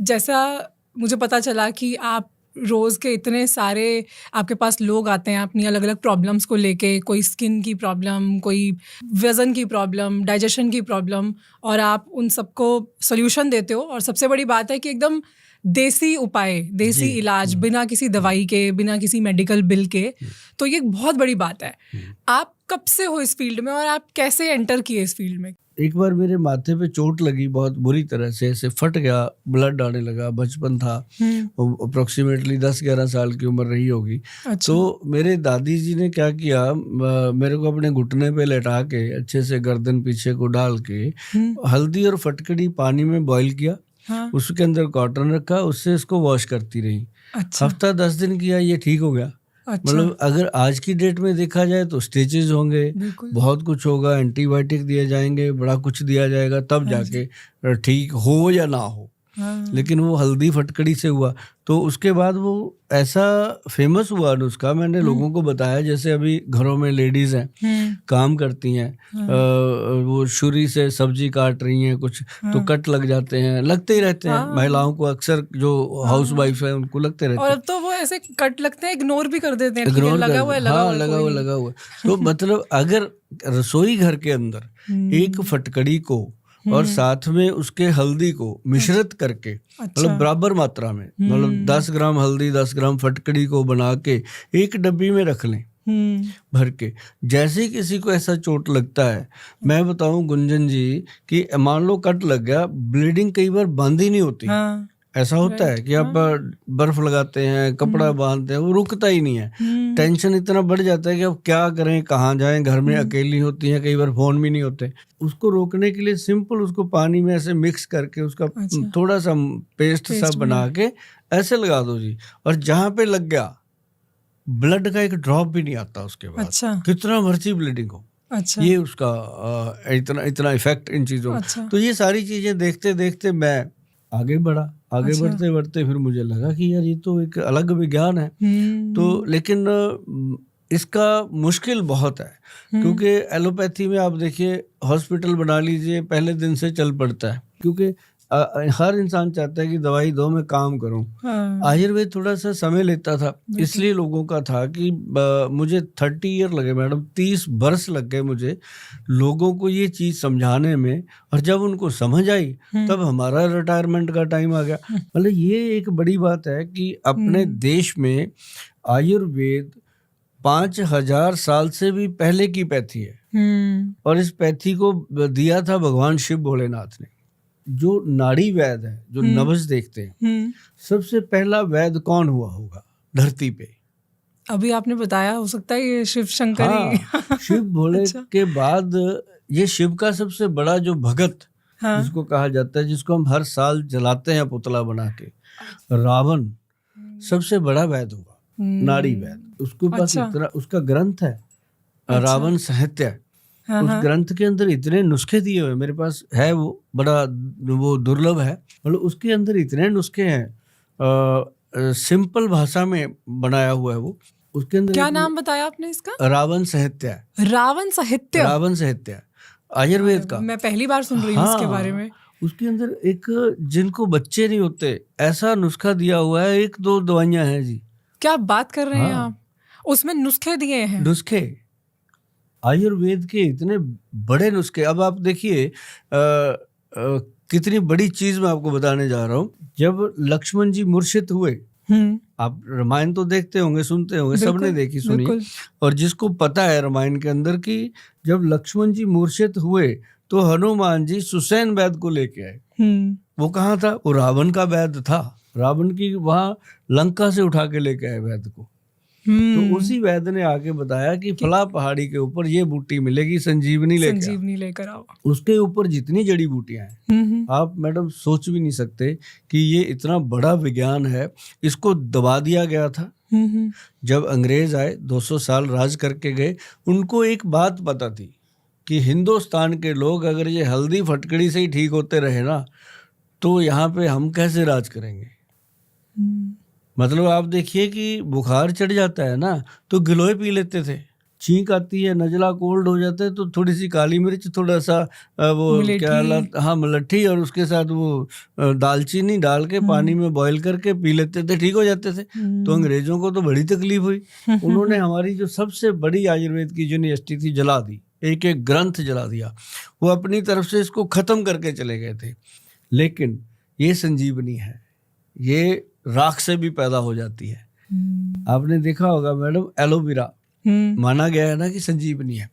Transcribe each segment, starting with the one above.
जैसा मुझे पता चला कि आप रोज़ के इतने सारे आपके पास लोग आते हैं अपनी अलग अलग प्रॉब्लम्स को लेके, कोई स्किन की प्रॉब्लम, कोई वज़न की प्रॉब्लम, डाइजेशन की प्रॉब्लम, और आप उन सबको सॉल्यूशन देते हो। और सबसे बड़ी बात है कि एकदम देसी उपाय, देसी जी। इलाज, बिना किसी दवाई के, बिना किसी मेडिकल बिल के। तो ये एक बहुत बड़ी बात है। आप कब से हो इस फील्ड में और आप कैसे एंटर किए इस फील्ड में? एक बार मेरे माथे पे चोट लगी बहुत बुरी तरह से, ऐसे फट गया, ब्लड आने लगा। बचपन था, अप्रोक्सीमेटली 10-11 साल की उम्र रही होगी। अच्छा। तो मेरे दादी जी ने क्या किया, मेरे को अपने घुटने पे लेटा के अच्छे से गर्दन पीछे को डाल के हल्दी और फटकड़ी पानी में बॉईल किया। हाँ। उसके अंदर कॉटन रखा, उससे इसको वॉश करती रही। अच्छा। हफ्ता 10 दिन किया, ये ठीक हो गया। अच्छा। मतलब अगर आज की डेट में देखा जाए तो स्टिचेस होंगे, बिल्कुल। बहुत कुछ होगा, एंटीबायोटिक दिए जाएंगे, बड़ा कुछ दिया जाएगा, तब हाँ जाके ठीक हो या ना हो। हाँ। लेकिन वो हल्दी फटकड़ी से हुआ। तो उसके बाद वो ऐसा फेमस हुआ नुस्खा, मैंने लोगों को बताया। जैसे अभी घरों में लेडीज हैं, काम करती हैं, वो छुरी से सब्जी काट रही हैं कुछ, तो कट लग जाते हैं, लगते ही रहते हैं। महिलाओं को अक्सर, जो हाउस वाइफ है, उनको लगते रहते और हैं। अब तो वो ऐसे कट लगते हैं, इग्नोर भी कर देते हैं। ठीक है, इग्नोर लगा कर हुआ है, दे, लगा हाँ, हुआ है, लगा कोई हुआ नहीं। लगा हुआ। तो मतलब अगर रसोई घर के अंदर एक फटकड़ी को और साथ में उसके हल्दी को मिश्रित करके, मतलब बराबर मात्रा में, मतलब 10 ग्राम हल्दी 10 ग्राम फटकड़ी को बना के एक डब्बी में रख लें भर के। जैसे ही किसी को ऐसा चोट लगता है, मैं बताऊं गुंजन जी कि मान लो कट लग गया, ब्लीडिंग कई बार बंद ही नहीं होती। ऐसा होता है कि आप बर्फ लगाते हैं, कपड़ा बांधते हैं, वो रुकता ही नहीं है। टेंशन इतना बढ़ जाता है कि अब क्या करें, कहाँ जाएं, घर में अकेली होती हैं, कई बार फोन भी नहीं होते। उसको रोकने के लिए सिंपल उसको पानी में ऐसे मिक्स करके उसका थोड़ा सा पेस्ट सा बना के ऐसे लगा दो जी, और जहाँ पे लग गया ब्लड का एक ड्रॉप भी नहीं आता उसके बाद। अच्छा। कितना मर्जी ब्लीडिंग हो। अच्छा। ये उसका इतना इफेक्ट इन चीजों। अच्छा। तो ये सारी चीजें देखते देखते मैं आगे बढ़ा। आगे अच्छा। बढ़ते बढ़ते फिर मुझे लगा कि यार ये तो एक अलग विज्ञान है। तो लेकिन इसका मुश्किल बहुत है, क्योंकि एलोपैथी में आप देखिए, हॉस्पिटल बना लीजिए, पहले दिन से चल पड़ता है, क्योंकि हर इंसान चाहता है कि दवाई दो, मैं काम करूं। आयुर्वेद थोड़ा सा समय लेता था, इसलिए लोगों का था कि मुझे 30 ईयर लगे मैडम, 30 वर्ष लग गए मुझे लोगों को ये चीज समझाने में। और जब उनको समझ आई तब हमारा रिटायरमेंट का टाइम आ गया। मतलब ये एक बड़ी बात है कि अपने देश में आयुर्वेद 5000 साल से भी पहले की पैथी है। और इस पैथी को दिया था भगवान शिव भोलेनाथ ने। जो नाड़ी वैद है, जो नब्ज देखते हैं, सबसे पहला वैद कौन हुआ होगा धरती पे? अभी आपने बताया, हो सकता है ये शिव शंकर ही। हाँ, शिव भोले के बाद ये शिव का सबसे बड़ा जो भगत, जिसको कहा जाता है, जिसको हम हर साल जलाते हैं पुतला बना के, रावण सबसे बड़ा वैद हुआ, नाड़ी वैद। उसके पास इतना, उसका ग्रंथ है रावण साहित्य। उस ग्रंथ के अंदर इतने नुस्खे दिए हुए, मेरे पास है वो, बड़ा वो दुर्लभ है। मतलब उसके अंदर इतने नुस्खे हैं, सिंपल भाषा में बनाया हुआ है वो। उसके अंदर क्या नाम बताया आपने इसका? रावण साहित्य। रावण साहित्य? रावण साहित्य आयुर्वेद का। मैं पहली बार सुन रही हूँ इसके बारे में। उसके अंदर एक, जिनको बच्चे नहीं होते ऐसा नुस्खा दिया हुआ है, 1-2 दवाइयां हैं जी। क्या बात कर रहे हैं आप? उसमें नुस्खे दिए हैं? नुस्खे, आयुर्वेद के इतने बड़े नुस्खे। अब आप देखिए कितनी बड़ी चीज मैं आपको बताने जा रहा हूँ। जब लक्ष्मण जी मूर्छित हुए, आप रामायण तो देखते होंगे, सुनते होंगे, सबने देखी सुनी। और जिसको पता है रामायण के अंदर कि जब लक्ष्मण जी मूर्छित हुए तो हनुमान जी सुसैन वैद्य को लेके आए। वो कहाँ था? वो रावण का वैद्य था। रावण की वहां लंका से उठा के लेके आए वैद्य को। तो उसी वैद्य ने आके बताया कि फला पहाड़ी के ऊपर ये बूटी मिलेगी, संजीवनी लेकर आओ। उसके ऊपर जितनी जड़ी बूटियां हैं, आप मैडम सोच भी नहीं सकते कि ये इतना बड़ा विज्ञान है। इसको दबा दिया गया था। जब अंग्रेज आए, 200 साल राज करके गए, उनको एक बात पता थी कि हिंदुस्तान के लोग अगर ये हल्दी फटकड़ी से ही ठीक होते रहे ना, तो यहाँ पे हम कैसे राज करेंगे। मतलब आप देखिए कि बुखार चढ़ जाता है ना, तो गिलोय पी लेते थे। छींक आती है, नज़ला कोल्ड हो जाता है, तो थोड़ी सी काली मिर्च, थोड़ा सा वो क्या मलट्ठी, और उसके साथ वो दालचीनी डाल के पानी में बॉईल करके पी लेते थे, ठीक हो जाते थे। तो अंग्रेजों को तो बड़ी तकलीफ हुई। उन्होंने हमारी जो सबसे बड़ी आयुर्वेद की यूनिवर्सिटी थी जला दी, एक एक ग्रंथ जला दिया। वो अपनी तरफ से इसको ख़त्म करके चले गए थे। लेकिन ये संजीवनी है, ये राख से भी पैदा हो जाती है। आपने देखा होगा मैडम, एलोवेरा माना गया है ना कि संजीवनी है।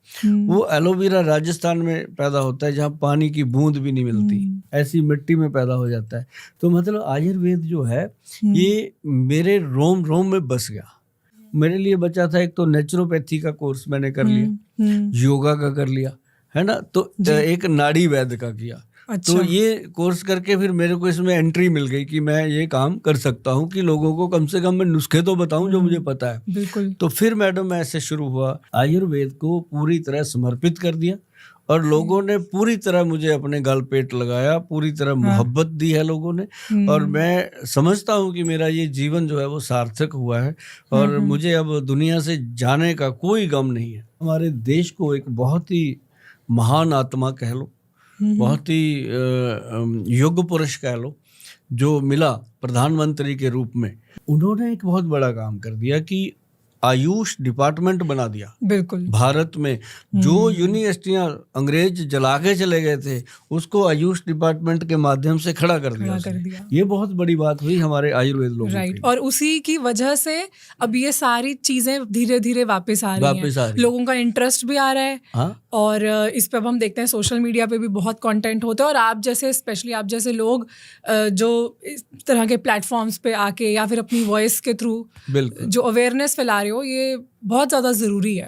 वो एलोवेरा राजस्थान में पैदा होता है, जहाँ पानी की बूंद भी नहीं मिलती, ऐसी मिट्टी में पैदा हो जाता है। तो मतलब आयुर्वेद जो है ये मेरे रोम रोम में बस गया। मेरे लिए बचा था एक तो नेचुरोपैथी का कोर्स मैंने कर लिया, योगा का कर लिया, है ना, तो एक नाड़ी वैद्य का किया। अच्छा। तो ये कोर्स करके फिर मेरे को इसमें एंट्री मिल गई कि मैं ये काम कर सकता हूँ, कि लोगों को कम से कम मैं नुस्खे तो बताऊं जो मुझे पता है। बिल्कुल। तो फिर मैडम ऐसे शुरू हुआ, आयुर्वेद को पूरी तरह समर्पित कर दिया, और लोगों ने पूरी तरह मुझे अपने गल पेट लगाया, पूरी तरह मोहब्बत दी है लोगों ने। और मैं समझता हूँ कि मेरा ये जीवन जो है वो सार्थक हुआ है, और मुझे अब दुनिया से जाने का कोई गम नहीं है। हमारे देश को एक बहुत ही महान आत्मा कह लो, बहुत ही योग्य पुरुष कह लो, जो मिला प्रधानमंत्री के रूप में। उन्होंने एक बहुत बड़ा काम कर दिया कि आयुष डिपार्टमेंट बना दिया। बिल्कुल। भारत में जो यूनिवर्सिटियां अंग्रेज जला के चले गए थे, उसको आयुष डिपार्टमेंट के माध्यम से खड़ा कर दिया। ये बहुत बड़ी बात हुई हमारे आयुर्वेद लोगों राइट। और उसी की वजह से अब ये सारी चीजें धीरे धीरे वापस आ रही हैं। लोगों का इंटरेस्ट भी आ रहा है। हाँ? और इस पे अब हम देखते हैं सोशल मीडिया पे भी बहुत कंटेंट होता है, और आप जैसे स्पेशली आप जैसे लोग जो इस तरह के प्लेटफॉर्म्स पे आके या फिर अपनी वॉइस के थ्रू जो अवेयरनेस फैला रहे हो, ये बहुत ज़्यादा ज़रूरी है।